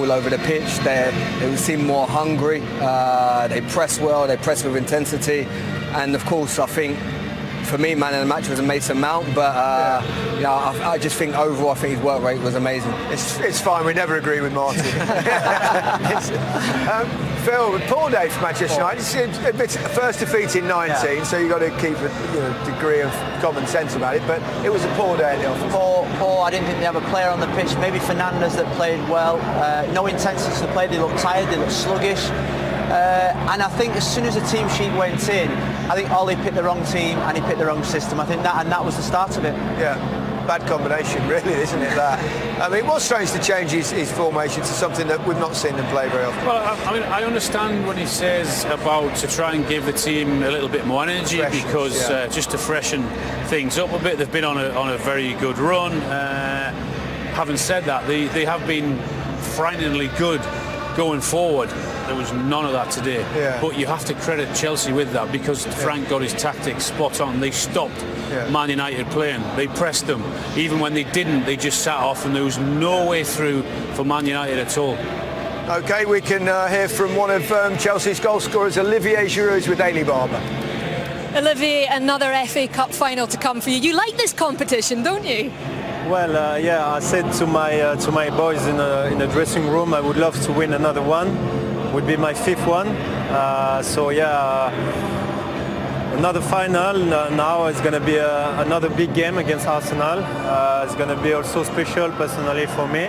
all over the pitch. They seem more hungry. They press well. They press with intensity. And of course, I think for me, man of the match was Mason Mount, but I just think overall, I think his work rate was amazing. It's fine. We never agree with Martin. Phil, poor day for Manchester United. It's first defeat in 19, so you've got to keep a degree of common sense about it. But it was a poor day at the office. Poor. I didn't think they have a player on the pitch. Maybe Fernandes that played well. No intensity to play. They looked tired. They looked sluggish. And I think as soon as the team sheet went in, I think Ollie picked the wrong team and he picked the wrong system. I think that was the start of it. Yeah, bad combination, really, isn't it? That. I mean, it was strange to change his formation to something that we've not seen them play very often. Well, I mean, I understand what he says about to try and give the team a little bit more energy because just to freshen things up a bit. They've been on a very good run. Having said that, they have been frighteningly good going forward. There was none of that today. Yeah. But you have to credit Chelsea with that because Frank got his tactics spot on. They stopped Man United playing. They pressed them. Even when they didn't, they just sat off and there was no way through for Man United at all. OK, we can hear from one of Chelsea's goal scorers, Olivier Giroud, with Ailey Barber. Olivier, another FA Cup final to come for you. You like this competition, don't you? Well, yeah, I said to my boys in the dressing room, I would love to win another one. Would be my 5th one. So yeah, another final. Now it's going to be another big game against Arsenal. It's going to be also special personally for me.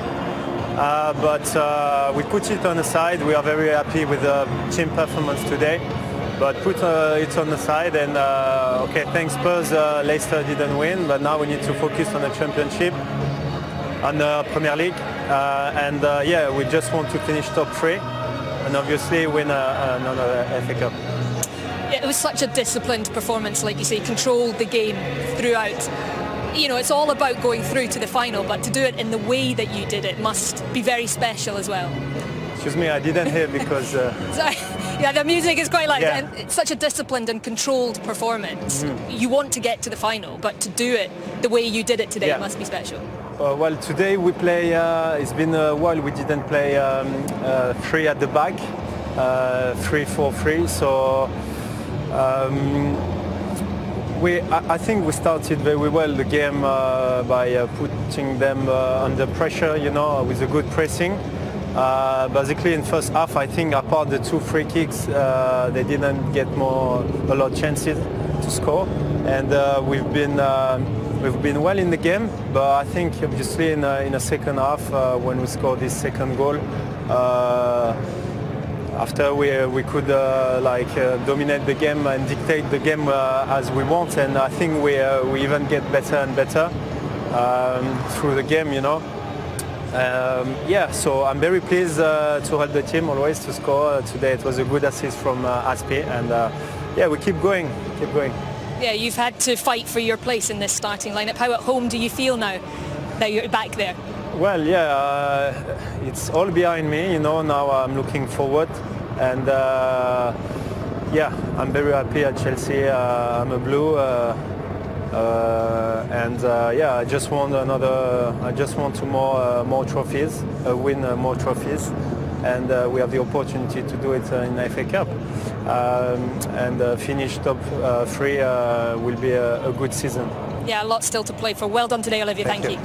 But we put it on the side. We are very happy with the team performance today. But put it on the side and okay, thanks Spurs, Leicester didn't win, but now we need to focus on the Championship, on the Premier League, and yeah, we just want to finish top 3 and obviously win another FA Cup. Yeah, it was such a disciplined performance, like you say, controlled the game throughout. You know, it's all about going through to the final, but to do it in the way that you did it must be very special as well. Excuse me, I didn't hear because... Sorry. Yeah, the music is quite loud. And it's such a disciplined and controlled performance. You want to get to the final, but to do it the way you did it today must be special. Well, today we play, it's been a while we didn't play 3 at the back, 3-4-3, so I think we started very well the game by putting them under pressure, you know, with a good pressing. Basically in first half, I think apart the 2 free kicks, they didn't get a lot of chances to score, and we've been well in the game. But I think obviously in the second half, when we scored this second goal, after we could dominate the game and dictate the game as we want, and I think we even get better and better through the game, you know. Yeah, so I'm very pleased to help the team always to score. Today it was a good assist from Aspi, and yeah, we keep going. Yeah, you've had to fight for your place in this starting lineup. How at home do you feel now that you're back there? Well, yeah, it's all behind me, you know. Now I'm looking forward, and yeah, I'm very happy at Chelsea. I'm a blue. And yeah, I just want more trophies, win more trophies, and we have the opportunity to do it in the FA Cup, and finish top 3 will be a good season. Yeah, a lot still to play for. Well done today, Olivier. Thank you.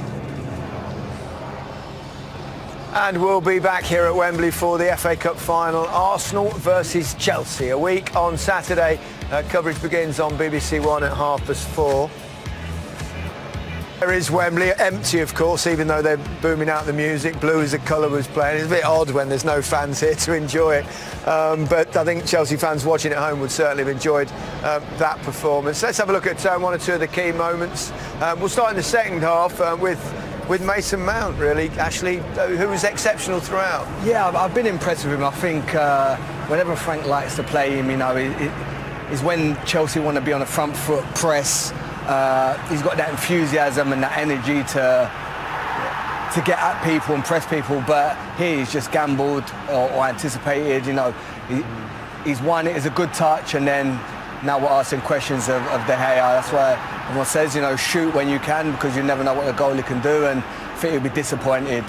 And we'll be back here at Wembley for the FA Cup final, Arsenal versus Chelsea. A week on Saturday. Coverage begins on BBC One at 4:30. There is Wembley, empty of course, even though they're booming out the music. Blue as the colour was playing. It's a bit odd when there's no fans here to enjoy it. But I think Chelsea fans watching at home would certainly have enjoyed that performance. Let's have a look at 1 or 2 of the key moments. We'll start in the second half with Mason Mount, really, Ashley, who was exceptional throughout. Yeah, I've been impressed with him. I think whenever Frank likes to play him, you know, is when Chelsea want to be on a front foot press. He's got that enthusiasm and that energy to get at people and press people, but here he's just gambled or anticipated, you know. He's won it as a good touch, and then now we're asking questions of De Gea. That's why everyone says, you know, shoot when you can, because you never know what the goalie can do, and I think he'll be disappointed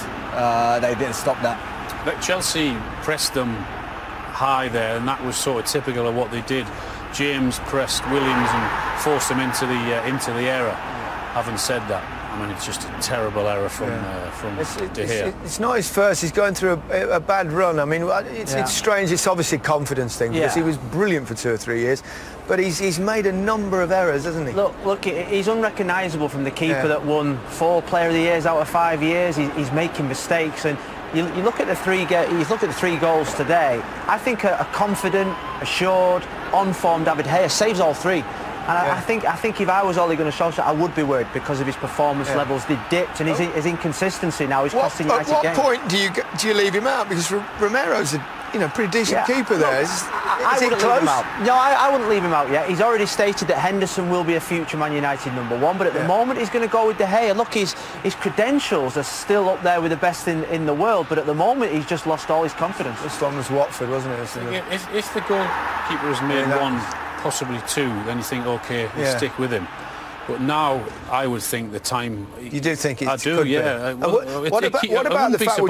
they didn't stop that. But Chelsea pressed them high there, and that was sort of typical of what they did. James pressed Williams and forced him into the error. Having said that, I mean, it's just a terrible error from De Gea. It's not his first. He's going through a bad run. I mean, it's strange. It's obviously a confidence thing because he was brilliant for 2 or 3 years, but he's made a number of errors, hasn't he? Look, he's unrecognisable from the keeper that won 4 Player of the Years out of 5 years. He's making mistakes, and you look at the 3 goals today. I think a confident, assured, on-form David Gea saves all 3. And I think if I was Ole Gunnar Solskjaer, I would be worried because of his performance levels. They dipped, and his inconsistency now is costing United games. At what point do you leave him out? Because Romero's a pretty decent keeper there. I wouldn't leave him out. No, I wouldn't leave him out yet. He's already stated that Henderson will be a future Man United #1, but at the moment he's going to go with De Gea. Look, his credentials are still up there with the best in the world, but at the moment he's just lost all his confidence. This one was Watford, wasn't it? If the goalkeeper has made 1, possibly 2, then you think, okay, we'll stick with him. But now I would think the time. You do think it? I do, yeah. What about the fact?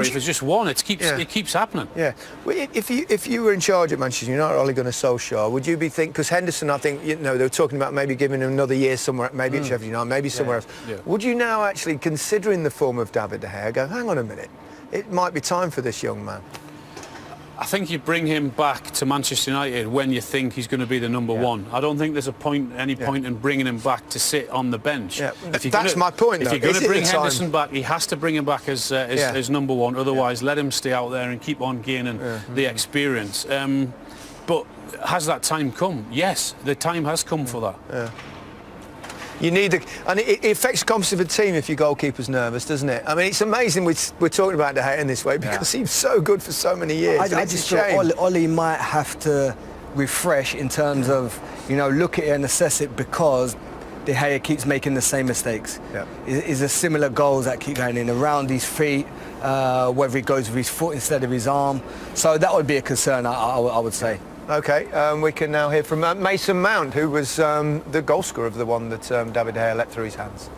If it's just 1, it keeps happening. Yeah. Well, if you were in charge at Manchester United, Ole Gunnar Solskjaer, would you be because Henderson? I think they were talking about maybe giving him another year somewhere, maybe at Sheffield United, maybe somewhere else. Yeah. Would you now actually, considering the form of David De Gea, go, hang on a minute, it might be time for this young man? I think you bring him back to Manchester United when you think he's going to be the #1. I don't think there's any point in bringing him back to sit on the bench. Yeah. That's my point. If you're going to bring Henderson back, he has to bring him back as #1. Otherwise, let him stay out there and keep on gaining the experience. But has that time come? Yes, the time has come for that. Yeah. You need and it affects confidence of a team if your goalkeeper's nervous, doesn't it? I mean, it's amazing we're talking about De Gea in this way because he was so good for so many years. I just feel Ole might have to refresh in terms of, look at it and assess it because De Gea keeps making the same mistakes. Yeah. Is a similar goals that keep going in around his feet, whether he goes with his foot instead of his arm. So that would be a concern, I would say. OK, we can now hear from Mason Mount, who was the goal scorer of the one that David De Gea let through his hands.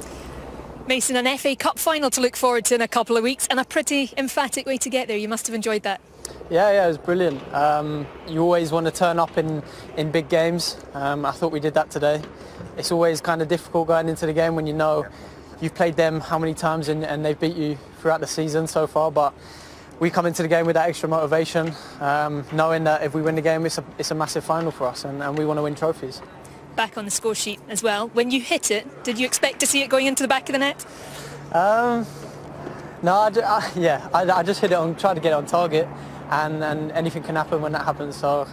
Mason, an FA Cup final to look forward to in a couple of weeks, and a pretty emphatic way to get there. You must have enjoyed that. Yeah, it was brilliant. You always want to turn up in big games. I thought we did that today. It's always kind of difficult going into the game when you know you've played them how many times and they've beat you throughout the season so far, but we come into the game with that extra motivation, knowing that if we win the game, it's a massive final for us, and we want to win trophies. Back on the score sheet as well. When you hit it, did you expect to see it going into the back of the net? No, I just hit it tried to get it on target, and anything can happen when that happens. So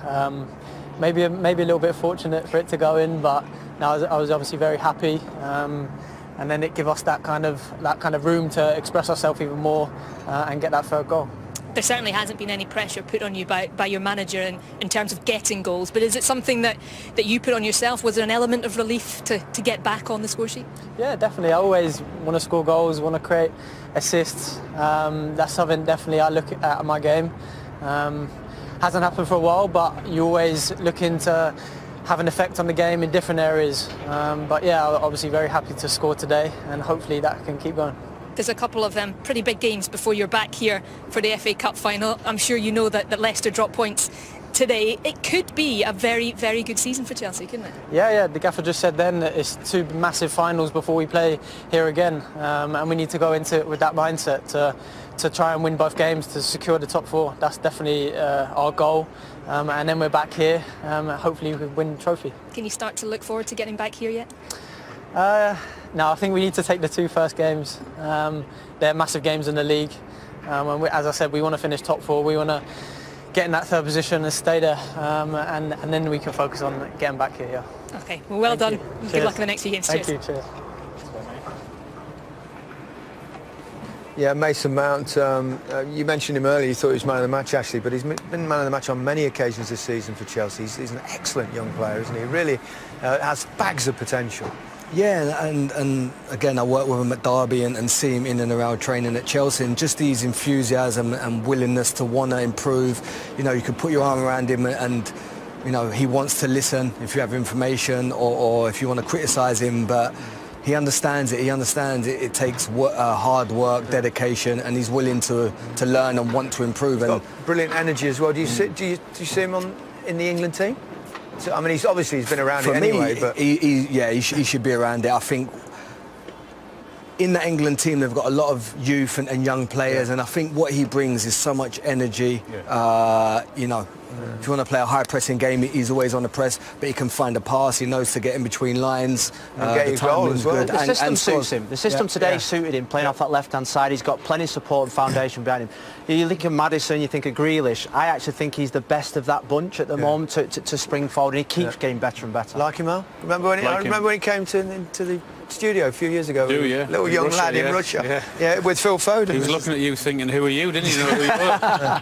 maybe a little bit fortunate for it to go in, but no, I was obviously very happy. And then it gave us that kind of room to express ourselves even more and get that third goal. There certainly hasn't been any pressure put on you by your manager in terms of getting goals, but is it something that you put on yourself? Was there an element of relief to get back on the score sheet? Yeah, definitely. I always want to score goals, want to create assists. That's something definitely I look at my game. Hasn't happened for a while, but you always looking to have an effect on the game in different areas. But yeah, obviously very happy to score today, and hopefully that can keep going. There's a couple of pretty big games before you're back here for the FA Cup final. I'm sure you know that Leicester dropped points today. It could be a very, very good season for Chelsea, couldn't it? Yeah. The gaffer just said then that it's 2 massive finals before we play here again, and we need to go into it with that mindset to try and win both games to secure the top 4. That's definitely our goal. And then we're back here. Hopefully we win the trophy. Can you start to look forward to getting back here yet? No, I think we need to take the 2 first games. They're massive games in the league. And as I said, we want to finish top 4. We want to get in that 3rd position and stay there. And then we can focus on getting back here. Yeah. OK, well done. Good luck in the next few games. Thank Cheers. you. Cheers. Yeah, Mason Mount, you mentioned him earlier, you thought he was man of the match actually, but he's been man of the match on many occasions this season for Chelsea. He's an excellent young player, isn't he? He really has bags of potential. Yeah, and again, I work with him at Derby and see him in and around training at Chelsea, and just his enthusiasm and willingness to want to improve. You can put your arm around him and he wants to listen if you have information or if you want to criticise him, but he understands it. He understands it. It takes hard work, dedication, and he's willing to learn and want to improve. And got brilliant energy as well. Do you see him in the England team? So, I mean, he's been around it anyway. But he should be around it. I think in the England team they've got a lot of youth and young players, and I think what he brings is so much energy. You know. If you want to play a high-pressing game, he's always on the press, but he can find a pass. He knows to get in between lines. Get his goal as well. Good. The system suits him. The system today Yeah. suited him, playing off that left-hand side. He's got plenty of support and foundation behind him. You think of Maddison, you think of Grealish. I actually think he's the best of that bunch at the moment to spring forward, and he keeps getting better and better. Like him, Al? Remember when he came to the studio a few years ago? Yeah. Little In young Russia, lad in yeah. Russia. Yeah, with Phil Foden. He was looking at you thinking, who are you? Didn't he know who you were?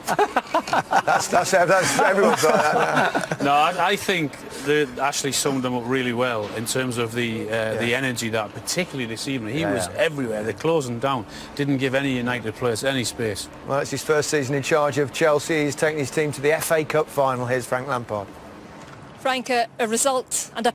That's everyone's like that now. No, I think that Ashley summed them up really well in terms of the energy that, particularly this evening, he was everywhere. They're closing down. Didn't give any United players any space. Well, it's his first season in charge of Chelsea. He's taking his team to the FA Cup final. Here's Frank Lampard. Frank, a result and a